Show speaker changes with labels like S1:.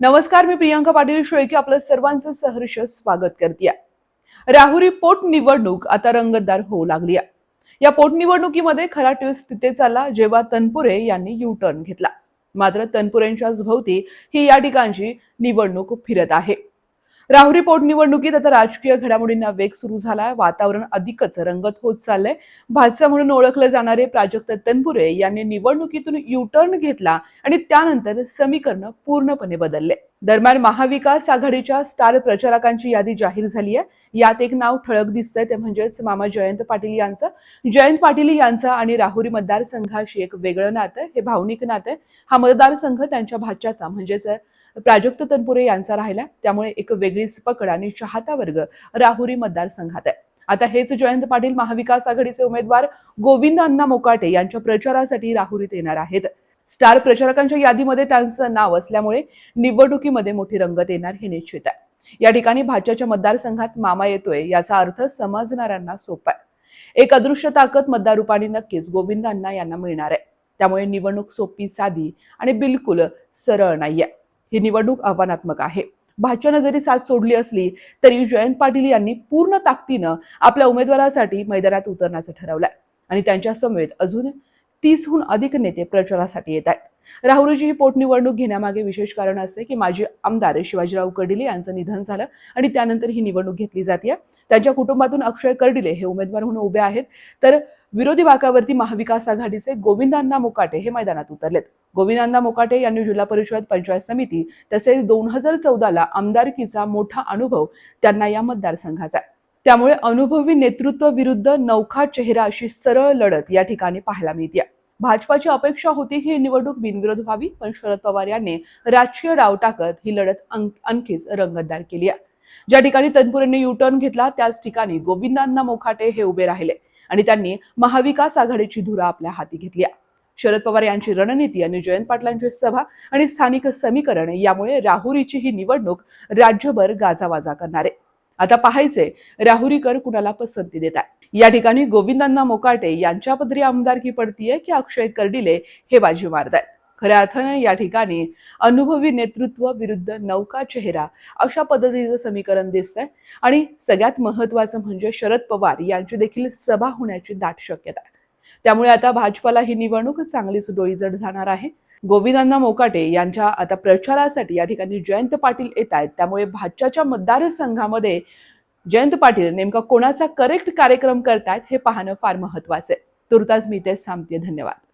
S1: नमस्कार, मी प्रियंका पाटील शेळके आपलं सर्वांचं सहर्ष स्वागत करते. राहुरी पोटनिवडणूक आता रंगतदार होऊ लागली आहे. या पोटनिवडणुकीमध्ये खरा ट्विस्ट तिथेच आला जेव्हा तनपुरे यांनी यू टर्न घेतला. मात्र तनपुरेंच्याच भोवती ही या ठिकाणची निवडणूक फिरत आहे. राहुरी पोटनिवडणुकीत आता राजकीय घडामोडींना वेग सुरू झालाय. वातावरण अधिकच रंगत होत चाललंय. भाजप म्हणून ओळखले जाणारे प्राजक्त तनपुरे यांनी निवडणुकीतून यू टर्न घेतला आणि त्यानंतर समीकरण पूर्णपणे बदलले. दरम्यान महाविकास आघाडीच्या स्टार प्रचारकांची यादी जाहीर झाली आहे. यात एक नाव ठळक दिसतंय ते म्हणजेच मामा जयंत पाटील यांचं. जयंत पाटील यांचं आणि राहुरी मतदारसंघाशी एक वेगळं नातं, हे भावनिक नातं. हा मतदारसंघ त्यांच्या भाच्याचा म्हणजेच प्राजक्त तनपुरे यांचा राहिला. त्यामुळे एक वेगळीच पकड आणि चाहता वर्ग राहुरी मतदारसंघात आहे. आता हेच जयंत पाटील महाविकास आघाडीचे उमेदवार गोविंद अण्णा मोकाटे यांच्या प्रचारासाठी राहुरीत येणार आहेत. स्टार प्रचारकांच्या यादीमध्ये त्यांचं नाव असल्यामुळे निवडणुकीमध्ये मोठी रंगत येणार हे निश्चित आहे. या ठिकाणी भाजपच्या मतदारसंघात मामा येतोय याचा अर्थ समजणाऱ्यांना सोपा आहे. एक अदृश्य ताकद मतदार रूपाने नक्कीच गोविंद अण्णा यांना मिळणार आहे. त्यामुळे निवडणूक सोपी, साधी आणि बिलकुल सरळ नाहीये. ही निवडणूक आव्हानात्मक आहे. भाजपनं जरी साथ सोडली असली तरी जयंत पाटील यांनी पूर्ण ताकदीनं आपल्या उमेदवारासाठी मैदानात उतरण्याचं ठरवलंय आणि त्यांच्या समवेत अजून 30हून अधिक नेते प्रचारासाठी येत आहेत. राहुरीची ही पोटनिवडणूक घेण्यामागे विशेष कारण असे की माजी आमदार शिवाजीराव कर्डिले यांचं निधन झालं आणि त्यानंतर ही निवडणूक घेतली जाते. त्यांच्या कुटुंबातून अक्षय कर्डिले हे उमेदवार म्हणून उभे आहेत, तर विरोधी बाकावरती महाविकास आघाडीचे गोविंद अण्णा मोकाटे हे मैदानात उतरलेत. गोविंद अण्णा मोकाटे यांनी जिल्हा परिषद, पंचायत समिती तसेच 2014ला आमदारकीचा मोठा अनुभव त्यांना या मतदारसंघाचा आहे. त्यामुळे अनुभवी नेतृत्व विरुद्ध नौखा चेहरा अशी सरळ लढत या ठिकाणी पाहायला मिळते. भाजपाची अपेक्षा होती की ही निवडणूक बिनविरोध व्हावी, पण शरद पवार यांनी राजकीय डाव टाकत ही लढत आणखीच रंगतदार केली आहे. ज्या ठिकाणी तनपुरेंनी यू टर्न घेतला त्याच ठिकाणी गोविंद अण्णा मोकाटे हे उभे राहिले आणि त्यांनी महाविकास आघाडीची धुरा आपल्या हाती घेतली. शरद पवार यांची रणनीती आणि जयंत पाटलांची सभा आणि स्थानिक समीकरण यामुळे राहुरीची ही निवडणूक राज्यभर गाजावाजा करणार आहे. आता पाहायचे राहुरीकर कुणाला पसंती देत आहे. या ठिकाणी गोविंद अण्णा मोकाटे यांच्या पदरी आमदारकी पडतीये की अक्षय कर्डिले हे बाजी मारतायत. खऱ्या अर्थानं या ठिकाणी अनुभवी नेतृत्व विरुद्ध नौका चेहरा अशा पद्धतीचं समीकरण दिसतंय आणि सगळ्यात महत्वाचं म्हणजे शरद पवार यांची देखील सभा होण्याची दाट शक्यता आहे. त्यामुळे आता भाजपाला ही निवडणूक चांगलीच डोईजड जाणार आहे. गोविंद अण्णा मोकाटे यांच्या आता प्रचारासाठी या ठिकाणी जयंत पाटील येत आहेत. त्यामुळे भाजपच्या मतदारसंघामध्ये जयंत पाटील नेमका कोणाचा करेक्ट कार्यक्रम करतायत हे पाहणं फार महत्वाचं आहे. तुर्तास मी इथेच थांबते. धन्यवाद.